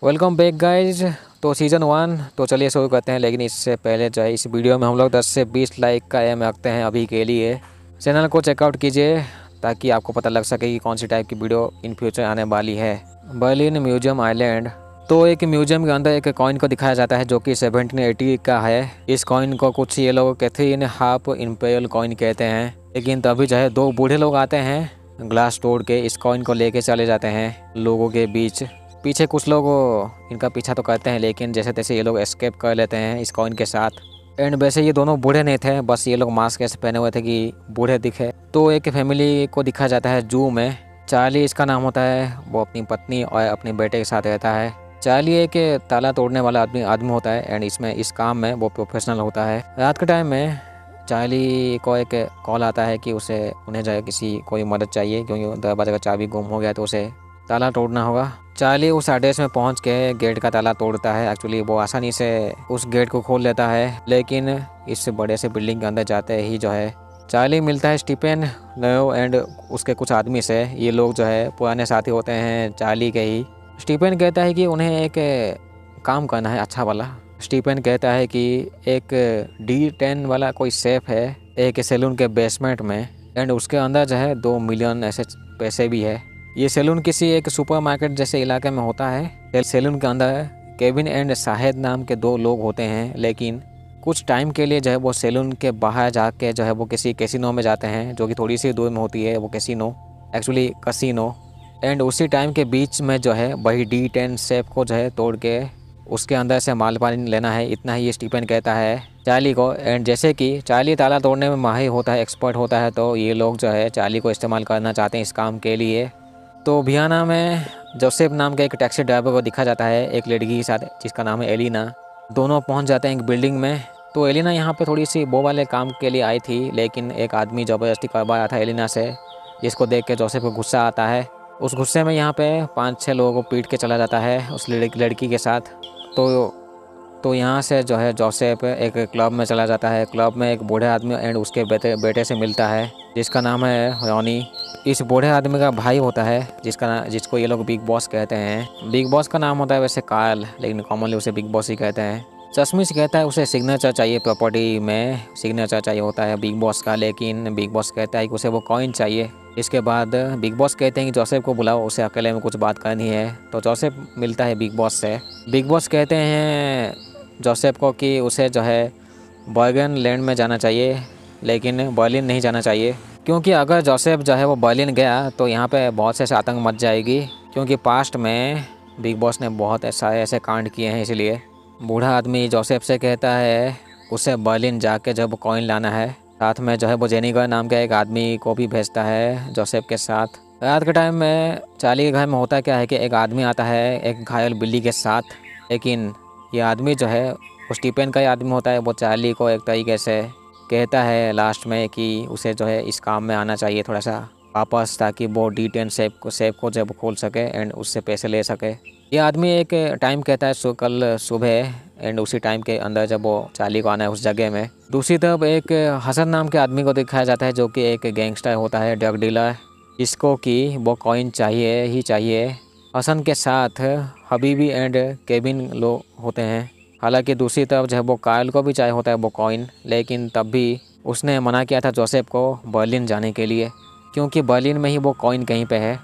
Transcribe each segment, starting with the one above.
Welcome back guys. तो season 1 तो चलिए शुरू करते हैं, लेकिन इससे पहले जो है इस वीडियो में हम लोग 10 से 20 लाइक का एम रखते हैं अभी के लिए। चैनल को चेकआउट कीजिए ताकि आपको पता लग सके कि कौन सी टाइप की वीडियो इन फ्यूचर आने वाली है। Berlin museum island. तो एक म्यूजियम के अंदर एक कॉइन को दिखाया जाता है जो कि 1780 का है। इस कॉइन को कुछ ये लोग कैथरीन हाफ इंपेरियल कॉइन कहते हैं। लेकिन तभी जो है दो बूढ़े लोग आते हैं, ग्लास तोड़ के इस कॉइन को लेके चले जाते हैं लोगों के बीच। पीछे कुछ लोग इनका पीछा तो करते हैं, लेकिन जैसे तैसे ये लोग एस्केप कर लेते हैं इस कॉइन के साथ। एंड वैसे ये दोनों बूढ़े नहीं थे, बस ये लोग मास्क ऐसे पहने हुए थे कि बूढ़े दिखे। तो एक फैमिली को दिखाया जाता है जू में। चार्ली इसका नाम होता है, वो अपनी पत्नी और अपने बेटे के साथ रहता है। चार्ली एक ताला तोड़ने वाला आदमी होता है एंड इस काम में वो प्रोफेशनल होता है। रात के टाइम में चार्ली को एक कॉल आता है कि उन्हें जो है कोई मदद चाहिए, क्योंकि दरवाजे का चाबी गुम हो गया तो उसे ताला तोड़ना होगा। चार्ली उस एड्रेस में पहुंच के गेट का ताला तोड़ता है। एक्चुअली वो आसानी से उस गेट को खोल लेता है, लेकिन इस बड़े से बिल्डिंग के अंदर जाते ही जो है चार्ली मिलता है स्टीफन नयो एंड उसके कुछ आदमी से। ये लोग जो है पुराने साथी होते हैं चार्ली के ही। स्टीफन कहता है कि उन्हें एक काम करना है अच्छा वाला। स्टीफन कहता है कि एक D10 वाला कोई सेफ है एक सैलून के बेसमेंट में, एंड उसके अंदर जो है 2 मिलियन ऐसे पैसे भी है। ये सैलून किसी एक सुपरमार्केट जैसे इलाके में होता है। सैलून के अंदर केविन एंड शाहिद नाम के 2 लोग होते हैं, लेकिन कुछ टाइम के लिए जो है वो सैलून के बाहर जाके जो है वो किसी कैसीनो में जाते हैं, जो कि थोड़ी सी दूर में होती है वो कैसीनो, एक्चुअली कसिनो। एंड उसी टाइम के बीच में जो है वही D10 सेफ को जो है तोड़ के उसके अंदर से माल पानी लेना है। इतना ही स्टीफन कहता है चार्ली को। एंड जैसे कि चार्ली ताला तोड़ने में माहिर होता है, एक्सपर्ट होता है, तो ये लोग जो है चार्ली को इस्तेमाल करना चाहते हैं इस काम के लिए। तो वियना में जोसेफ नाम का एक टैक्सी ड्राइवर को दिखा जाता है एक लड़की के साथ जिसका नाम है एलिना। दोनों पहुंच जाते हैं एक बिल्डिंग में। तो एलिना यहाँ पे थोड़ी सी वो वाले काम के लिए आई थी, लेकिन एक आदमी ज़बरदस्ती करवाया था एलिना से, जिसको देख के जोसेफ को गुस्सा आता है। उस गुस्से में यहाँ पे 5-6 लोगों को पीट के चला जाता है उस लड़की के साथ। तो यहाँ से जो है जोसेफ एक क्लब में चला जाता है। क्लब में एक बूढ़े आदमी एंड उसके बेटे से मिलता है जिसका नाम है रॉनी। इस बूढ़े आदमी का भाई होता है जिसको ये लोग बिग बॉस कहते हैं। बिग बॉस का नाम होता है वैसे कार्ल, लेकिन कॉमनली उसे बिग बॉस ही कहते हैं। चश्मिश कहता है उसे सिग्नेचर चाहिए, प्रॉपर्टी में सिग्नेचर चाहिए होता है बिग बॉस का, लेकिन बिग बॉस कहता है कि उसे वो कॉइन चाहिए। इसके बाद बिग बॉस कहते हैं कि जोसेफ को बुलाओ, उसे अकेले में कुछ बात करनी है। तो जोसेफ मिलता है बिग बॉस से। बिग बॉस कहते हैं जोसेफ को कि उसे जो है बर्गन लैंड में जाना चाहिए, लेकिन बर्लिन नहीं जाना चाहिए, क्योंकि अगर जोसेफ जो है वो बर्लिन गया तो यहाँ पे बहुत से आतंक मच जाएगी, क्योंकि पास्ट में बिग बॉस ने बहुत ऐसे कांड किए हैं। इसलिए बूढ़ा आदमी जोसेफ से कहता है उसे बर्लिन जाके जब कॉइन लाना है। साथ में जो है वो जेनिगर नाम के एक आदमी को भी भेजता है जोसेफ के साथ। रात के टाइम में चार्ली के घर में होता क्या है कि एक आदमी आता है एक घायल बिल्ली के साथ, लेकिन ये आदमी जो है वो स्टीफन का ही आदमी होता है। वो चार्ली को एक तरीके से कहता है लास्ट में कि उसे जो है इस काम में आना चाहिए थोड़ा सा वापस, ताकि वो D10 सेफ को जब खोल सके एंड उससे पैसे ले सके। ये आदमी एक टाइम कहता है कल सुबह, एंड उसी टाइम के अंदर जब वो चार्ली को आना है उस जगह में। दूसरी तरफ एक हसन नाम के आदमी को दिखाया जाता है जो कि एक गैंगस्टर होता है, ड्रग डीलर, जिसको कि वो कॉइन चाहिए ही चाहिए। हसन के साथ हबीबी एंड केविन लोग होते हैं। हालांकि दूसरी तरफ जो है वो कार्ल को भी चाहिए होता है वो कॉइन, लेकिन तब भी उसने मना किया था जोसेफ को बर्लिन जाने के लिए, क्योंकि बर्लिन में ही वो कॉइन कहीं पे है।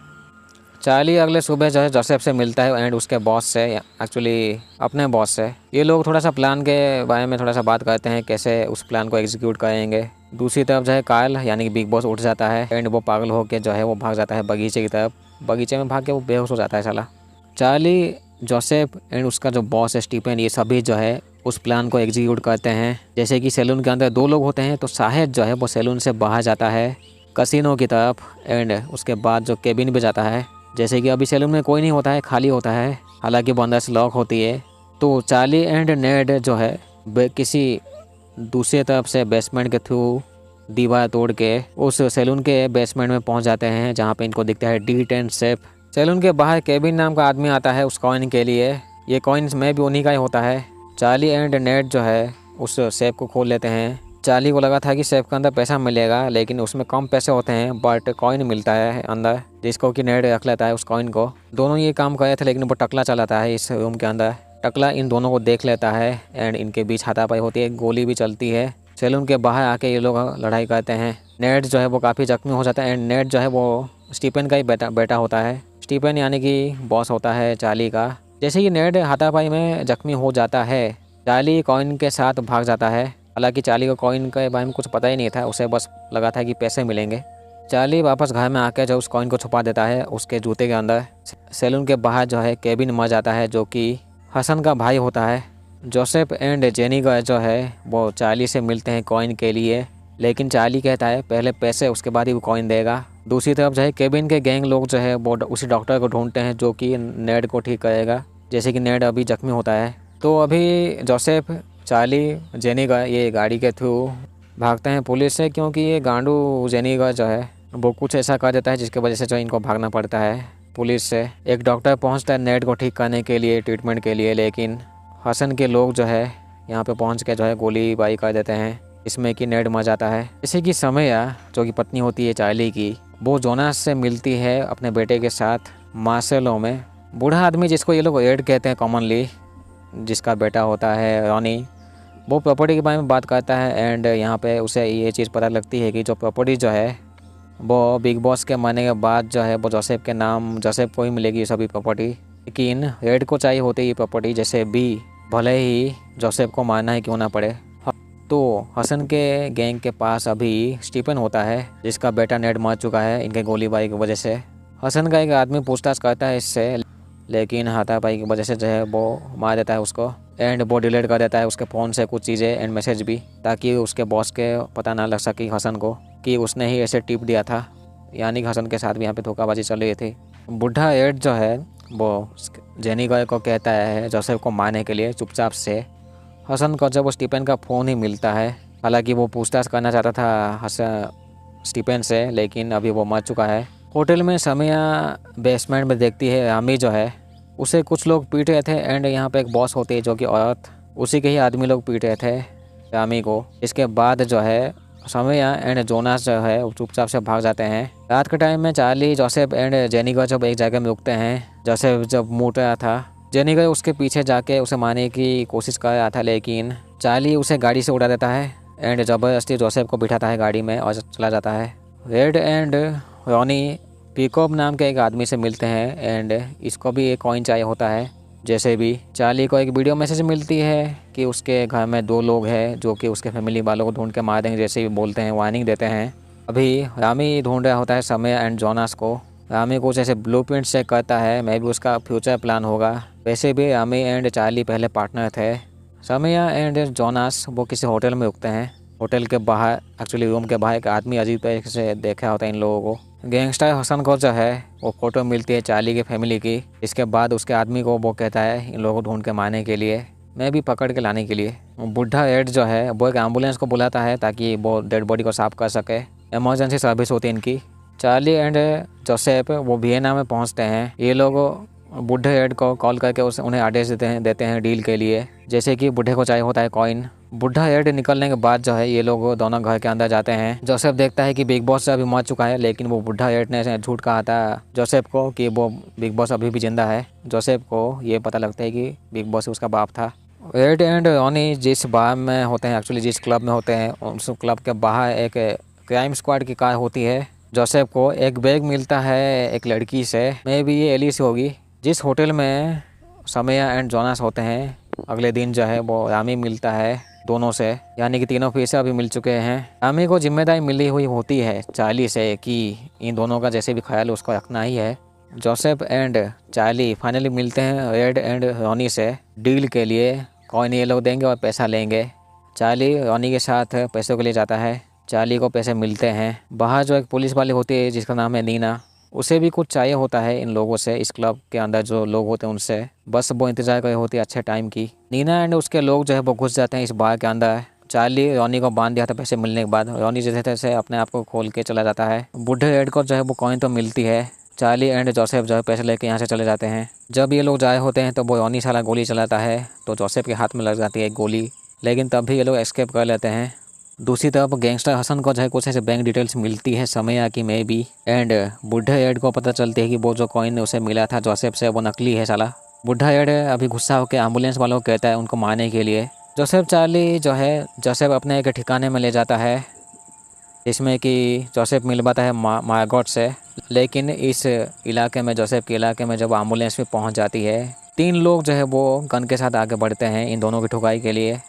चार्ली अगले सुबह जो है जोसेफ से मिलता है एंड उसके बॉस से, एक्चुअली अपने बॉस से। ये लोग थोड़ा सा प्लान के बारे में थोड़ा सा बात करते हैं कैसे उस प्लान को एग्जीक्यूट करेंगे। दूसरी तरफ जो है कार्ल यानी कि बिग बॉस उठ जाता है एंड वो पागल होकर जो है वो भाग जाता है बगीचे की तरफ। बगीचे में भाग के वो बेहोश हो जाता है साला। चार्ली, जोसेफ एंड उसका जो बॉस है स्टीफन, ये सभी जो है उस प्लान को एग्जीक्यूट करते हैं। जैसे कि सैलून के अंदर 2 लोग होते हैं, तो शाहिद जो है वो सैलून से बाहर जाता है कसिनो की तरफ, एंड उसके बाद जो केबिन भी जाता है। जैसे कि अभी सैलून में कोई नहीं होता है, खाली होता है, हालांकि वो अंदर से लॉक होती है। तो चार्ली एंड नेड जो है किसी दूसरी तरफ से बेसमेंट के थ्रू दीवार तोड़ के उस सैलून के बेसमेंट में पहुंच जाते हैं, जहां पे इनको दिखता है D10 सेफ। सैलून के बाहर केविन नाम का आदमी आता है उस कॉइन के लिए। ये कॉइन्स में भी उन्हीं का ही होता है। चार्ली एंड नेड जो है उस सेफ को खोल लेते हैं। चार्ली को लगा था कि सेफ के अंदर पैसा मिलेगा, लेकिन उसमें कम पैसे होते हैं बट कॉइन मिलता है अंदर, जिसको कि नेड रख लेता है उस कॉइन को। दोनों ये काम कर रहे थे, लेकिन वो टकला चलाता है इस रूम के अंदर। टकला इन दोनों को देख लेता है एंड इनके बीच हाथापाई होती है, गोली भी चलती है। सैलून के बाहर आके ये लोग लड़ाई करते हैं। नेड जो है वो काफ़ी जख्मी हो जाता है एंड नेड जो है वो स्टीफन का ही बेटा होता है। स्टीफन यानी कि बॉस होता है चार्ली का। जैसे ही नेड हाथापाई में जख्मी हो जाता है, चार्ली कॉइन के साथ भाग जाता है। हालांकि चार्ली को कॉइन के बारे में कुछ पता ही नहीं था, उसे बस लगा था कि पैसे मिलेंगे। चार्ली वापस घर में आकर जो उस कॉइन को छुपा देता है उसके जूते के अंदर। सैलून के बाहर जो है केविन मर जाता है, जो कि हसन का भाई होता है। जोसेफ एंड जेनिगर जो है वो चार्ली से मिलते हैं कॉइन के लिए, लेकिन चार्ली कहता है पहले पैसे उसके बाद ही वो कॉइन देगा। दूसरी तरफ जो है केविन के गैंग लोग जो है वो उसी डॉक्टर को ढूंढते हैं जो कि नेड को ठीक करेगा, जैसे कि नेड अभी जख्मी होता है। तो अभी जोसेफ, चार्ली, जेनिगर ये गाड़ी के थ्रू भागते हैं पुलिस से, क्योंकि ये गांडू जेनिगर जो है वो कुछ ऐसा कर देता है जिसकी वजह से जो इनको भागना पड़ता है पुलिस से। एक डॉक्टर पहुंचता है नेड को ठीक करने के लिए, ट्रीटमेंट के लिए, लेकिन हसन के लोग जो है यहाँ पे पहुंच के जो है गोलीबारी कर देते हैं, इसमें कि नेड मर जाता है। जैसे कि समया जो कि पत्नी होती है चार्ली की, वो जोनास से मिलती है अपने बेटे के साथ मार्सेलो में। बूढ़ा आदमी जिसको ये लोग एड कहते हैं कॉमनली, जिसका बेटा होता है रॉनी, वो प्रॉपर्टी के बारे में बात करता है एंड यहाँ पे उसे ये चीज़ पता लगती है कि जो प्रॉपर्टी जो है वो बिग बॉस के मरने के बाद जो है वो जोसेफ के नाम, जोसेफ को ही मिलेगी ये सभी प्रॉपर्टी। लेकिन रेड को चाहिए होती है ये प्रॉपर्टी, जैसे भी भले ही जोसेफ को मारना ही क्यों ना पड़े। तो हसन के गैंग के पास अभी स्टीफन होता है, जिसका बेटा नेड मर चुका है इनके गोलीबारी की वजह से। हसन का एक आदमी पूछताछ करता है इससे, लेकिन हाथापाई की वजह से जो है वो मार देता है उसको एंड वो डिलीट कर देता है उसके फ़ोन से कुछ चीज़ें एंड मैसेज भी, ताकि उसके बॉस के पता ना लग सके हसन को कि उसने ही ऐसे टिप दिया था। यानी कि हसन के साथ भी यहाँ पे धोखाबाजी चल रही थी। बुढ़ा एड जो है वो जेनिगर को कहता है जोसेफ को मारने के लिए चुपचाप से। हसन को जब वो स्टीफन का फ़ोन ही मिलता है, हालांकि वो पूछताछ करना चाहता था हसन स्टीफन से, लेकिन अभी वो मर चुका है। होटल में समया बेसमेंट में देखती है रामी जो है उसे कुछ लोग पीट रहे थे एंड यहाँ पे एक बॉस होती है जो कि औरत, उसी के ही आदमी लोग पीट रहे थे रामी को। इसके बाद जो है समया एंड जोनास जो है वो चुपचाप से भाग जाते हैं। रात के टाइम में चार्ली, जोसेफ एंड जेनिगर जब एक जगह में रुकते हैं, जोसेफ जब मूट रहा था, जेनिगर उसके पीछे जाके उसे मारने की कोशिश कर रहा था, लेकिन चार्ली उसे गाड़ी से उड़ा देता है एंड ज़बरदस्ती जोसेफ को बिठाता है गाड़ी में और चला जाता है। रेड एंड रॉनी पीकॉप नाम के एक आदमी से मिलते हैं एंड इसको भी एक कॉइन चाहिए होता है। जैसे भी चार्ली को एक वीडियो मैसेज मिलती है कि उसके घर में 2 लोग हैं जो कि उसके फैमिली वालों को ढूंढ के मार देंगे, जैसे भी बोलते हैं, वार्निंग देते हैं। अभी रामी ढूंढ रहा होता है समय एंड जोनास को। रामी कुछ ऐसे ब्लूप्रिंट चेक करता है, मे भी उसका फ्यूचर प्लान होगा। वैसे भी रामी एंड चार्ली पहले पार्टनर थे। समय एंड जोनास वो किसी होटल में रुकते हैं। होटल के बाहर, एक्चुअली रूम के बाहर, एक आदमी अजीब तरीके से देखा होता है इन लोगों को। गैंगस्टर हसन को जो है वो फ़ोटो मिलती है चार्ली की फैमिली की। इसके बाद उसके आदमी को वो कहता है इन लोगों को ढूंढ के मारने के लिए, मैं भी पकड़ के लाने के लिए। बुढ़ा एड जो है वो एक एम्बुलेंस को बुलाता है ताकि वो डेड बॉडी को साफ कर सके। इमरजेंसी सर्विस होती है इनकी। चार्ली एंड जोसेफ वो वियना में पहुंचते हैं। ये लोग बुढ़े एड को कॉल करके उन्हें आदेश देते हैं डील के लिए, जैसे कि बुढ़े को चाहिए होता है कॉइन। बुढ़ा एड निकलने के बाद जो है ये लोग दोनों घर के अंदर जाते हैं। जोसेफ देखता है कि बिग बॉस से अभी मर चुका है, लेकिन वो बुढ़ा एड ने झूठ कहा था जोसेफ को कि वो बिग बॉस अभी भी जिंदा है। जोसेफ को ये पता लगता है कि बिग बॉस उसका बाप था। एड एंड रॉनी जिस बार में होते हैं, एक्चुअली जिस क्लब में होते हैं, उस क्लब के बाहर एक क्राइम स्क्वाड की कार होती है। जोसेफ को एक बैग मिलता है एक लड़की से, मे भी ये एलिस होगी। जिस होटल में समया एंड जोनास होते हैं, अगले दिन जो है वो रामी मिलता है दोनों से, यानी कि तीनों फिर से अभी मिल चुके हैं। रामी को जिम्मेदारी मिली हुई होती है चार्ली से कि इन दोनों का जैसे भी ख्याल उसको रखना ही है। जोसेफ एंड चार्ली फाइनली मिलते हैं रेड एंड रॉनी से डील के लिए। कॉइन ये लोग देंगे और पैसा लेंगे। चार्ली रॉनी के साथ पैसों के लिए जाता है। चार्ली को पैसे मिलते हैं। बाहर जो एक पुलिस वाली होती है जिसका नाम है नीना, उसे भी कुछ चाहिए होता है इन लोगों से, इस क्लब के अंदर जो लोग होते हैं उनसे। बस वो इंतजार कर रही होती है अच्छे टाइम की। नीना एंड उसके लोग जो है वो घुस जाते हैं इस बार के अंदर। चार्ली रॉनी को बांध दिया था पैसे मिलने के बाद। रॉनी जैसे तैसे अपने आप को खोल के चला जाता है। बुढ़े एड को जो है वो कॉइन तो मिलती है। चार्ली एंड जोसेफ जो है पैसे लेके यहाँ से चले जाते हैं। जब ये लोग जाए होते हैं तो वो रॉनी साला गोली चलाता है तो जोसेफ के हाथ में लग जाती है एक गोली, लेकिन तब भी ये लोग एस्केप कर लेते हैं। दूसरी तरफ गैंगस्टर हसन को जो है कुछ ऐसे बैंक डिटेल्स मिलती है समय की में भी, एंड बुढ़ा एड को पता चलती है कि वो जो कॉइन उसे मिला था जोसेफ से वो नकली है साला। बुढ़ा एड अभी गुस्सा होकर एम्बुलेंस वालों को कहता है उनको मारने के लिए। जोसेफ चार्ली जो है जोसेफ अपने एक ठिकाने में ले जाता है जिसमें कि जोसेफ मिल पाता है मार्गोट से। लेकिन इस इलाके में जोसेफ के इलाके में जब एम्बुलेंस में पहुंच जाती है 3 लोग जो है वो गन के साथ आगे बढ़ते हैं इन दोनों की ठुकाई के लिए।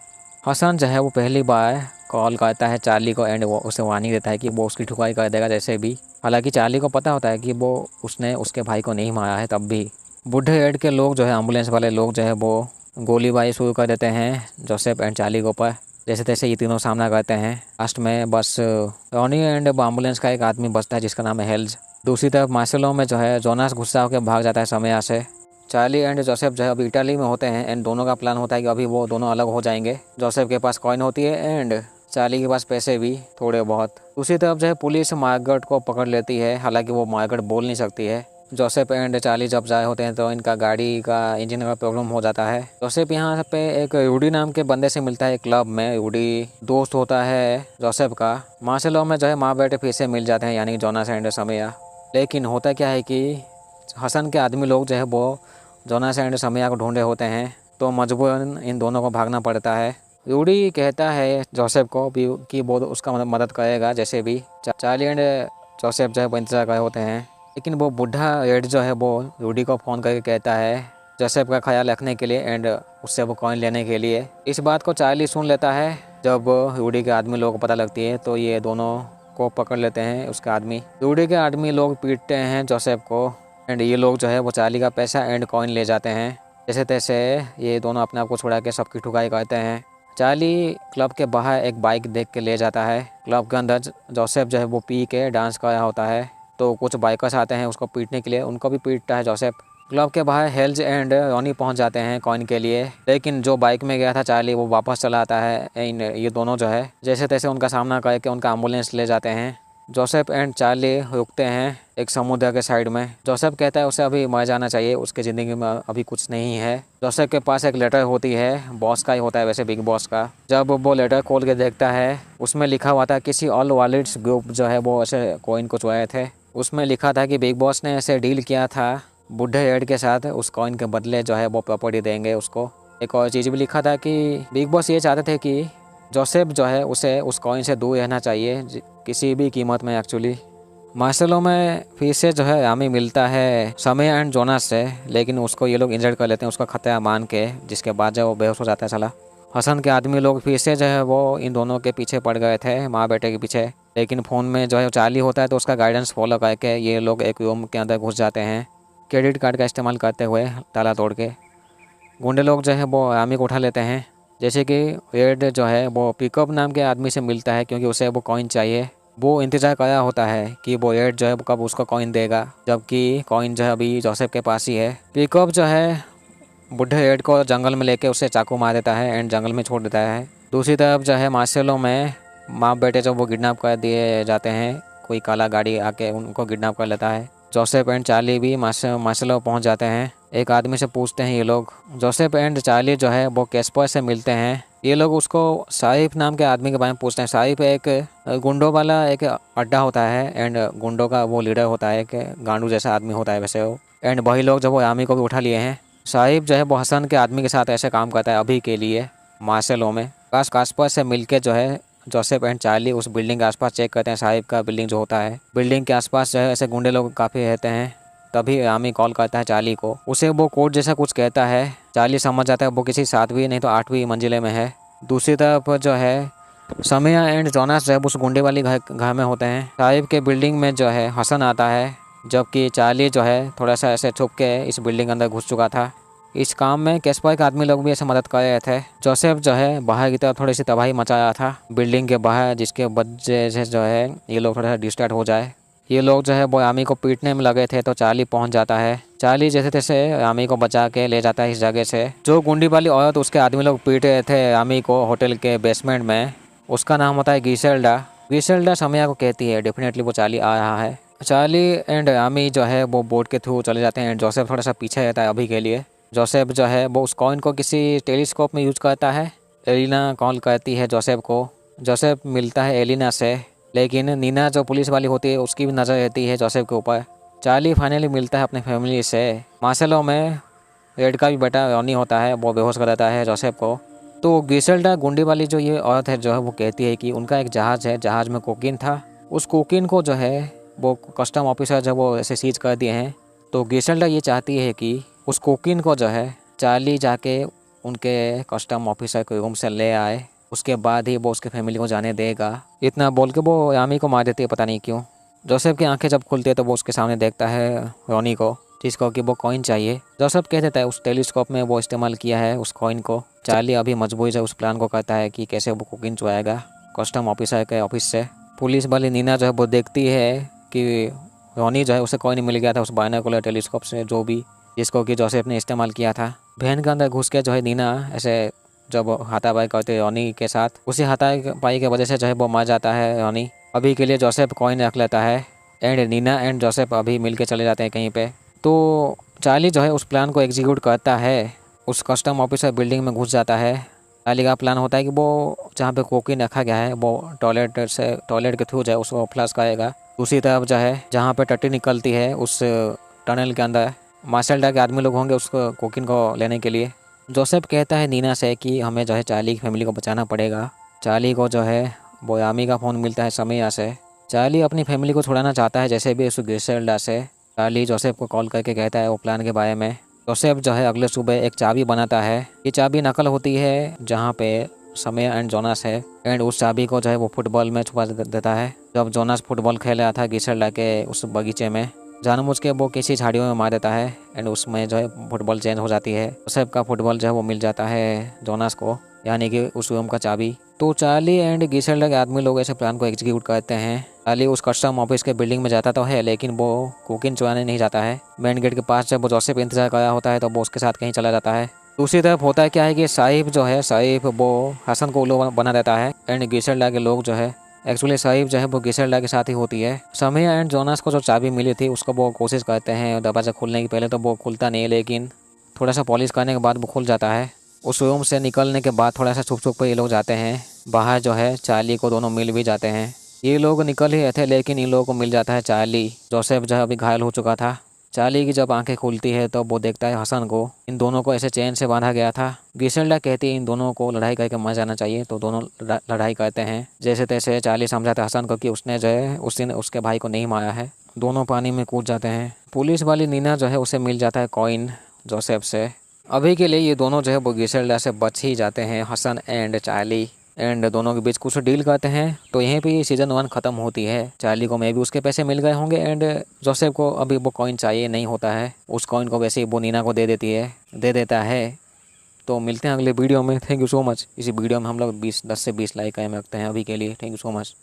हसन जो है वो पहली बार कॉल करता है चार्ली को एंड वो उसे वार्निंग देता है कि वो उसकी ठुकाई कर देगा जैसे भी। हालांकि चार्ली को पता होता है कि वो उसने उसके भाई को नहीं मारा है तब भी। बूढ़े एड के लोग जो है एम्बुलेंस वाले लोग जो है वो गोलीबारी शुरू कर देते हैं जोसेफ एंड चार्ली के ऊपर। जैसे तैसे ये तीनों सामना करते हैं। लास्ट में बस रॉनी एंड एम्बुलेंस का एक आदमी बचता है जिसका नाम है हेल्ज। दूसरी तरफ मार्सेलो में जो है जोनास गुस्सा होकर भाग जाता है समय से। चार्ली एंड जोसेफ जो है अभी इटाली में होते हैं एंड दोनों का प्लान होता है कि अभी वो दोनों अलग हो जाएंगे। जोसेफ के पास कॉइन होती है एंड चार्ली के पास पैसे भी थोड़े बहुत। दूसरी तरफ जो है पुलिस मार्गरेट को पकड़ लेती है, हालांकि वो मार्गरेट बोल नहीं सकती है। जोसेफ एंड चार्ली जब जाए होते हैं तो इनका गाड़ी का इंजन का प्रॉब्लम हो जाता है। जोसेफ यहाँ पे एक रूडी नाम के बंदे से मिलता है क्लब में। रूडी दोस्त होता है जोसेफ का। मार्सेलो में जो है माँ बेटे फिर से मिल जाते हैं यानी जोनास एंड समया। लेकिन होता क्या है कि हसन के आदमी लोग जो है वो जोनास एंड समया को ढूंढे होते हैं तो मजबूरन इन दोनों को भागना पड़ता है। रूडी कहता है जोसेफ को भी कि वो उसका मदद करेगा जैसे भी। चार्ली एंड जोसेफ जो है वो इंतजार कर होते हैं। लेकिन वो बूढ़ा एड जो है वो रूडी को फ़ोन करके कहता है जोसेफ का ख्याल रखने के लिए एंड उससे वो कॉइन लेने के लिए। इस बात को चार्ली सुन लेता है। जब रूडी के आदमी लोगों को पता लगती है तो ये दोनों को पकड़ लेते हैं उसके आदमी। रूडी के आदमी लोग पीटते हैं जोसेफ को एंड ये लोग जो है वो चार्ली का पैसा एंड कॉइन ले जाते हैं। जैसे तैसे ये दोनों अपने आप को छुड़ा के सबकी ठुकाई करते हैं। चार्ली क्लब के बाहर एक बाइक देख के ले जाता है। क्लब के अंदर जोसेफ जो है वो पी के डांस कर रहा होता है तो कुछ बाइकर्स आते हैं उसको पीटने के लिए, उनको भी पीटता है जोसेफ। क्लब के बाहर हेल्ज एंड रॉनी पहुंच जाते हैं कॉइन के लिए। लेकिन जो बाइक में गया था चार्ली वो वापस चला आता है एंड ये दोनों जो है जैसे तैसे उनका सामना करके उनका एम्बुलेंस ले जाते हैं। जोसेफ एंड चार्ली रुकते हैं एक समुद्र के साइड में। जोसेफ कहता है उसे अभी मर जाना चाहिए, उसकी ज़िंदगी में अभी कुछ नहीं है। जोसेफ के पास एक लेटर होती है, बॉस का ही होता है वैसे, बिग बॉस का। जब वो लेटर खोल के देखता है उसमें लिखा हुआ था किसी ऑल वॉलेट्स ग्रुप जो है वो ऐसे कॉइन को चुराए थे। उसमें लिखा था कि बिग बॉस ने ऐसे डील किया था बूढ़े एड के साथ, उस कॉइन के बदले जो है वो प्रॉपर्टी देंगे उसको। एक और चीज़ भी लिखा था कि बिग बॉस ये चाहते थे कि जोसेफ जो है उसे उस कॉइन से दूर रहना चाहिए किसी भी कीमत में एक्चुअली। मार्सेलो में फिर से जो है रामी मिलता है समय एंड जोनास से, लेकिन उसको ये लोग इंजर्ड कर लेते हैं उसका खतरा मान के, जिसके बाद जो वो बेहोश हो जाता है साला। हसन के आदमी लोग फिर से जो है वो इन दोनों के पीछे पड़ गए थे, माँ बेटे के पीछे। लेकिन फ़ोन में जो है चार्ली होता है तो उसका गाइडेंस फॉलो करके ये लोग एक रूम के अंदर घुस जाते हैं क्रेडिट कार्ड का इस्तेमाल करते हुए ताला तोड़ के। गुंडे लोग जो है वो रामी को उठा लेते हैं। जैसे कि रेड जो है वो पिकअप नाम के आदमी से मिलता है क्योंकि उसे वो कॉइन चाहिए। वो इंतज़ार कर रहा होता है कि वो रेड जो है कब उसको कॉइन देगा, जबकि कॉइन जो है अभी जोसेफ के पास ही है। पिकअप जो है बूढ़े रेड को जंगल में लेके उसे चाकू मार देता है एंड जंगल में छोड़ देता है। दूसरी तरफ जो है मार्सेलो में माँ बेटे जब वो किडनैप कर दिए जाते हैं, कोई काला गाड़ी आके उनको किडनैप कर लेता है। जोसेफ एंड चार्ली भी मार्सेलो पहुंच जाते हैं। एक आदमी से पूछते हैं ये लोग। जोसेफ एंड चार्ली जो है वो कैस्पर से मिलते हैं। ये लोग उसको साहिब नाम के आदमी के बारे में पूछते हैं। साहिब एक गुंडों वाला एक अड्डा होता है एंड गुंडों का वो लीडर होता है, एक गांडू जैसा आदमी होता है वैसे वो। एंड वही लोग जब वो आर्मी को भी उठा लिए हैं। साहिब जो है वो हसन के आदमी के साथ ऐसे काम करता है अभी के लिए मार्सेलो में। कास्पर से मिलके जो है जोसेफ एंड चार्ली उस बिल्डिंग के आसपास चेक करते हैं, साहिब का बिल्डिंग जो होता है। बिल्डिंग के आसपास जो है ऐसे गुंडे लोग काफ़ी रहते हैं। तभी रामी कॉल करता है चार्ली को, उसे वो कोड जैसा कुछ कहता है। चार्ली समझ जाता है वो किसी 7वीं नहीं तो 8वीं मंजिले में है। दूसरी तरफ जो है समया एंड जोनास जो है उस गुंडे वाली घर में होते हैं। साहिब के बिल्डिंग में जो है हसन आता है, जबकि चार्ली जो है थोड़ा सा ऐसे छुप के इस बिल्डिंग के अंदर घुस चुका था। इस काम में कैस्पर के आदमी लोग भी ऐसे मदद कर रहे थे। जोसेफ जो है बाहर की तरफ थोड़ी सी तबाही मचा रहा था बिल्डिंग के बाहर, जिसके वजह से जो है ये लोग थोड़ा सा डिस्ट्रैक्ट हो जाए। ये लोग जो है वो आमी को पीटने में लगे थे तो चार्ली पहुंच जाता है। चार्ली जैसे तैसे आमी को बचा के ले जाता है इस जगह से। जो गुंडी वाली औरत उसके आदमी लोग पीट रहे थे आमी को होटल के बेसमेंट में, उसका नाम होता है गिसेल्डा। गिसेल्डा समया को कहती है डेफिनेटली वो चार्ली आ रहा है। चार्ली एंड आमी जो है वो बोट के थ्रू चले जाते हैं। जोसेफ थोड़ा सा पीछे रहता है अभी के लिए। जोसेफ जो है वो उस कॉइन को किसी टेलीस्कोप में यूज करता है। एलिना कॉल करती है जोसेफ को जोसेफ मिलता है एलिना से, लेकिन नीना जो पुलिस वाली होती है उसकी भी नज़र रहती है जोसेफ के ऊपर। चार्ली फाइनली मिलता है अपने फैमिली से। मार्सेलो में रेड का भी बेटा रॉनी होता है, वो बेहोश कर देता है जोसेफ को। तो गिसेल्डा गुंडी वाली जो ये औरत है जो है वो कहती है कि उनका एक जहाज़ है, जहाज़ में कोकीन था। उस कोकीन को जो है वो कस्टम ऑफिसर जो वो ऐसे सीज कर दिए हैं। तो गिसेल्डा ये चाहती है कि उस कोकीन को जो है चार्ली जाके उनके कस्टम ऑफिसर के रूम से ले आए, उसके बाद ही वो उसके फैमिली को जाने देगा। इतना बोल के वो यामी को मार देती है, पता नहीं क्यों। जोसेफ की आंखें जब खुलती है तो वो उसके सामने देखता है रॉनी को, जिसको कि वो कॉइन चाहिए। जोसेफ कह देता है उस टेलीस्कोप में वो इस्तेमाल किया है उस कॉइन को। चार्ली अभी मजबूरी से उस प्लान को करता है कि कैसे वो कोकीन चुराएगा कस्टम ऑफिसर के ऑफिस से। पुलिस वाली नीना जो है वो देखती है कि रॉनी जो है उसे कॉइन मिल गया था उस बायनोकुलर टेलीस्कोप से, जो भी जिसको कि जोसेफ ने इस्तेमाल किया था। वैन के अंदर घुस के जो है नीना ऐसे जब हाथापाई करते रॉनी के साथ, उसी हाथापाई की वजह से जो है वो मर जाता है रॉनी। अभी के लिए जोसेफ कॉइन रख लेता है एंड नीना एंड जोसेफ अभी मिल के चले जाते हैं कहीं पे। तो चार्ली जो है उस प्लान को एग्जीक्यूट करता है, उस कस्टम ऑफिसर बिल्डिंग में घुस जाता है। चार्ली का प्लान होता है कि वो जहाँ पे कोकीन रखा गया है वो टॉयलेट के थ्रू जो है उसको फ्लश करेगा। दूसरी तरफ जो है जहाँ पे टट्टी निकलती है उस टनल के अंदर मार्शल के आदमी लोग होंगे उसको कोकीन को लेने के लिए। जोसेफ कहता है नीना से कि हमें जो है चार्ली की फैमिली को बचाना पड़ेगा। चार्ली को जो है वो यामी का फ़ोन मिलता है समया से। चार्ली अपनी फैमिली को छुड़ाना चाहता है जैसे भी उस गिसेल्डा से। चार्ली जोसेफ को कॉल करके कहता है वो प्लान के बारे में। जोसेफ जो है अगले सुबह एक चाबी बनाता है। ये चाबी नकल होती है जहाँ पे समय एंड जोनास है, एंड उस चाबी को जो है वो फुटबॉल में छुपा देता है। जब जोनास फुटबॉल खेल रहा था गिसेल्डा के उस बगीचे में, जानबूझ के वो किसी झाड़ियों में मार देता है एंड उसमें जो है फुटबॉल चेंज हो जाती है। जोसेफ का फुटबॉल जो है वो मिल जाता है जोनास को, यानी कि उस रूम का चाबी। तो चार्ली एंड गिसेल्डा के आदमी लोग ऐसे प्लान को एग्जीक्यूट करते हैं। चार्ली उस कस्टम ऑफिस के बिल्डिंग में जाता तो है, लेकिन वो कोकीन चुराने नहीं जाता है। मेन गेट के पास जब वो जोसेफ इंतजार कर रहा होता है तो वो उसके साथ कहीं चला जाता है। दूसरी तरफ होता है क्या है कि साहिब जो है वो हसन को उल्लू बना देता है एंड गिसेल्डा के लोग जो है एक्चुअली साहिब जो है वो गिसेल्डा के साथ ही होती है। समय एंड जोनास को जो चाबी मिली थी उसको वो कोशिश करते हैं दरवाज़ा खोलने की। पहले तो वो खुलता नहीं है, लेकिन थोड़ा सा पॉलिश करने के बाद वो खुल जाता है। उस रूम से निकलने के बाद थोड़ा सा छुप छुप कर ये लोग जाते हैं बाहर। जो है चार्ली को दोनों मिल भी जाते हैं। ये लोग निकल ही रहे थे लेकिन इन लोगों को मिल जाता है चार्ली। जोसेफ जो है अभी घायल हो चुका था। चार्ली की जब आंखें खुलती है तो वो देखता है हसन को। इन दोनों को ऐसे चेन से बांधा गया था। गिसेल्डा कहती है इन दोनों को लड़ाई करके मर जाना चाहिए, तो दोनों लड़ाई करते हैं। जैसे तैसे चार्ली समझाता है हसन को कि उसने जो है उस दिन उसके भाई को नहीं मारा है। दोनों पानी में कूद जाते हैं। पुलिस वाली नीना जो है उसे मिल जाता है कॉइन जोसेफ से। अभी के लिए ये दोनों जो है वो गिसेल्डा से बच ही जाते हैं, हसन एंड चार्ली, एंड दोनों के बीच कुछ डील करते हैं। तो यहीं पे सीज़न 1 ख़त्म होती है। चार्ली को मे भी उसके पैसे मिल गए होंगे एंड जोसेफ को अभी वो कॉइन चाहिए नहीं होता है। उस कॉइन को वैसे ही वो नीना को दे देता है। तो मिलते हैं अगले वीडियो में। Thank you so much. इसी वीडियो में हम लोग 10 से 20 लाइक कायम रखते हैं अभी के लिए। Thank you so much.